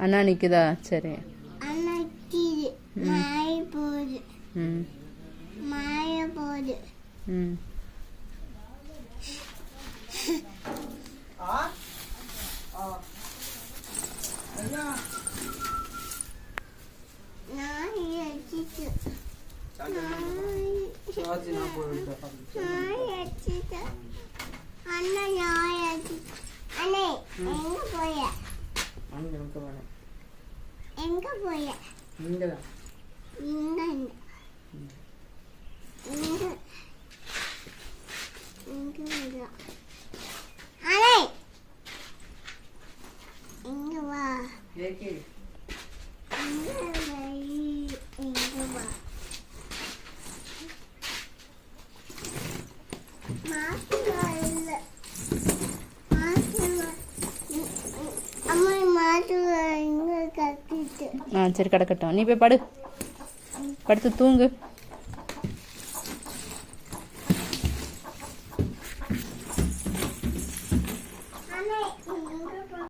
அண்ணா நிக்குதா? சரி. எங்க போய? இங்க இங்க இங்க இங்க அலே இங்க வா. ஏகே இங்க வா. மாசுல இல்ல. அம்மா மாசுல இங்க கத்திட்டு. சரி கிடக்கட்டும். நீ போய் படு, படுத்து தூங்கு.